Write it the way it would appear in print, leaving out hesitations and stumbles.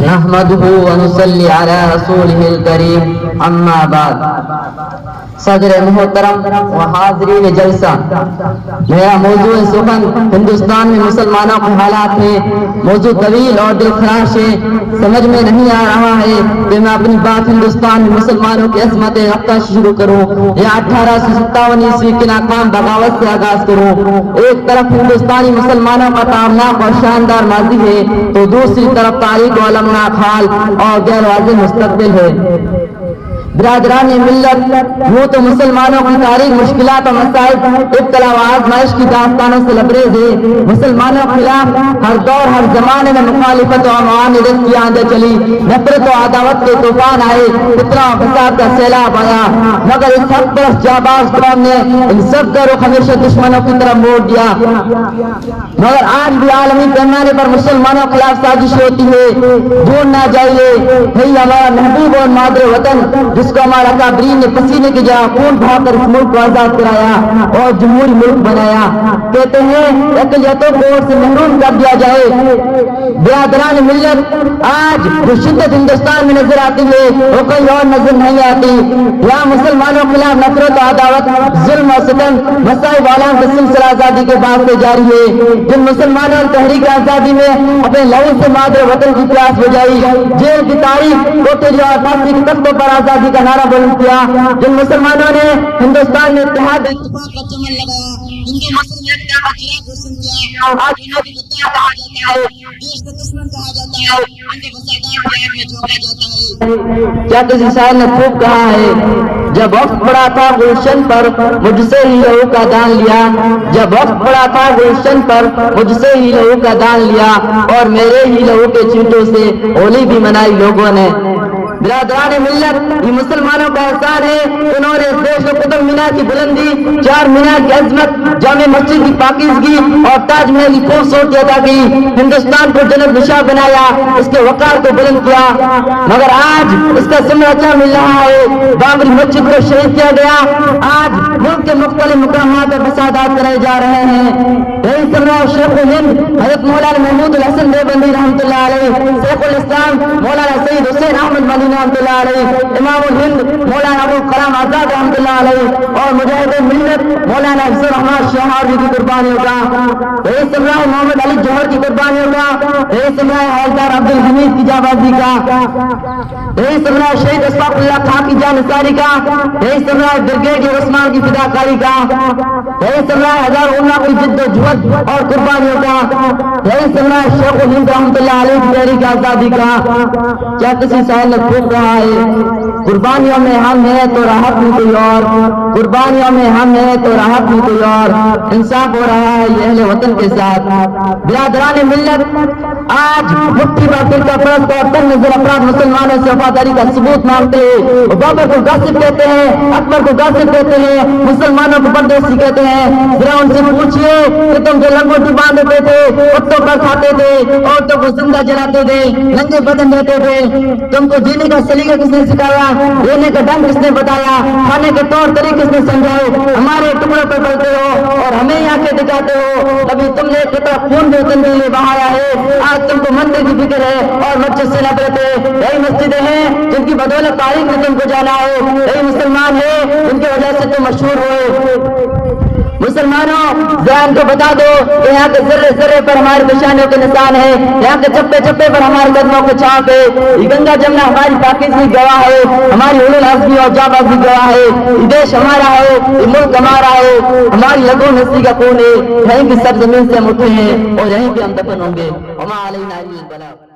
نحمده ونصلي على رسوله الكريم اما بعد. صدر محترم و حاضرین جلسہ، میرا موضوع سخن ہندوستان میں مسلمانوں کے حالات ہے. موضوع طویل اور دلخراش ہے، سمجھ میں نہیں آ رہا ہے کہ میں اپنی بات ہندوستان میں مسلمانوں کی عظمت رفتہ سے شروع کروں یا 1857 عیسوی کے ناکام بغاوت سے آغاز کروں. ایک طرف ہندوستانی مسلمانوں کا تابناک اور شاندار ماضی ہے تو دوسری طرف تاریخ و المناک حال اور غیر واضح مستقبل ہے. برادران ملت، یوں تو مسلمانوں کی تاریخ مشکلات اور مسائل، ابتلا و آزمائش کی داستانوں سے لبریز ہے. مسلمانوں کے خلاف ہر دور ہر زمانے میں مخالفت اور معاندت کی آندیں چلی، نفرت و عداوت کے طوفان آئے، فتنہ و فساد کا سیلاب آیا، مگر اس حق پرست جانباز قوم نے ان سب کا رخ ہمیشہ دشمنوں کی طرف موڑ دیا. مگر آج بھی عالمی پیمانے پر مسلمانوں کے خلاف سازش ہوتی ہے. بھولنا چاہیے بھائی ہمارا محبوب اور مادر وطن جس کو ہمارا اکابرین نے پسینے کی جگہ خون بہا کر اس ملک کو آزاد کرایا اور جمہوری ملک بنایا، کہتے ہیں اقلیتوں کو ووٹ سے محروم کر دیا جائے. برادران ملت، آج جو شدت ہندوستان میں نظر آتی ہے وہ کہیں اور نظر نہیں آتی. یہاں مسلمانوں کے خلاف نفرت و عداوت، ظلم و ستم، مصائب عالم کا سلسلہ آزادی کے بعد سے جاری ہے. جن مسلمانوں نے تحریک آزادی میں اپنے لہو سے مادر وطن کی پیاس بجھائی، جیل کی تاریخ، کوٹری اور پھانسی کے تختوں پر آزادی کا نعرہ بلند کیا، جن مسلمانوں نے ہندوستان میں اتحاد اتفاق کا چمن لگایا، ہندو مسلم کا خلاف روشن کیا، آج انہیں بھی مدعا کہا جاتا ہے، دیش کا دشمن کہا جاتا ہے، ان کے فسادات کے آگ میں جھونکا جاتا ہے. کیا کسی شاعر نے خوب کہا ہے، جب وقت پڑا تھا گلشن پر مجھ سے ہی لہو کا دان لیا، جب وقت پڑا تھا گلشن پر مجھ سے ہی لہو کا دان لیا، اور میرے ہی لہو کے چھینٹوں سے ہولی بھی منائی لوگوں نے. برادران ملت، یہ مسلمانوں کا احسان ہے، انہوں نے اس دیش کو قطب مینار کی بلندی، چار مینار کی عظمت، جامع مسجد کی پاکیزگی اور تاج محل کی خوبصورتی عطا کی، ہندوستان کو جنت نشاں بنایا، اس کے وقار کو بلند کیا. مگر آج اس کا ثمر اچھا مل رہا ہے. بابری مسجد کو شہید کیا گیا، آج ملک کے مختلف مقامات پر فسادات کرائے جا رہے ہیں. یہی سمرا شیخ الہند حضرت مولانا محمود الحسن دیوبندی رحمۃ اللہ علیہ، شیخ الاسلام مولانا سید حسین احمد مدنی رحمۃ اللہ علیہ، امام الہند مولانا ابو الکلام آزاد رحمۃ اللہ علیہ، اور مجاہد ملت مولانا افضل الرحمان شہاوردی کی قربانیوں کا، یہی سمرا محمد علی جوہر کی قربانیوں کا، یہی سمرا حوالدار عبد الحمید کی جانبازی کا، یہی سمرا شہید اشفاق اللہ خان کی جانثاری کا، یہی سمرا برگیڈیئر عثمان کی فداکاری کا، یہی سمرا ہزار علماء کی جد و جہد اور قربانیوں کا، یہی سمرا شیخ الہند رحمۃ اللہ علیہ کی تحریک آزادی کا. کیا کسی شاعر نے خوب کہا ہے، قربانیوں میں ہم ہیں تو راحت میں کوئی اور، قربانیوں میں ہم ہیں تو راحت میں کوئی اور، انصاف ہو رہا ہے یہ اہل وطن کے ساتھ. برادران ملت، آج مٹھی بھر فرقہ پرست اور تنگ نظر افراد مسلمانوں سے وفاداری کا ثبوت مانگتے ہیں. بابر کو غاصب کہتے ہیں، اکبر کو غاصب کہتے ہیں، مسلمانوں کو پردیسی کہتے ہیں. ذرا ان سے پوچھئے کہ تم جو لنگوٹی باندھتے تھے، کتوں پر کھاتے تھے، عورتوں کو زندہ جلاتے تھے، ننگے بدن رہتے تھے، تم کو جینے کا سلیقہ کس نے سکھایا، رہنے کا ڈھنگ کس نے بتایا، کھانے کے طور طریقے کس نے سمجھائے؟ ہمارے ٹکڑوں پر پڑتے ہو اور ہمیں یہاں کے دکھاتے ہو. کبھی تم نے کتنا خون بھی وطن کے لیے بہایا ہے، آج تم کو مندر کی فکر ہے اور مسجد سے نفرت ہے. یہی مسجدیں ہیں جن کی بدولت تاریخ نے تم کو جانا ہے، یہی مسلمان ہے جن کی وجہ سے تم مشہور ہوئے. مسلمانوں، ذرا ان کو بتا دو کہ یہاں کے ذرے ذرے پر ہمارے نشانوں کے نشان ہے، یہاں کے چپے چپے پر ہمارے قدموں کے چھاپ ہے. یہ گنگا جمنا ہماری پاکیزگی گواہ ہے، ہماری علم ازمی اور جانبازی گواہ ہے. یہ دیش ہمارا ہے، یہ ملک ہمارا ہے، ہماری لگو نسلی کا خون ہے. یہیں کی سرزمین سے ہم اٹھے ہیں اور یہیں پہ ہم دفن ہوں گے. وما علینا الا البلاغ.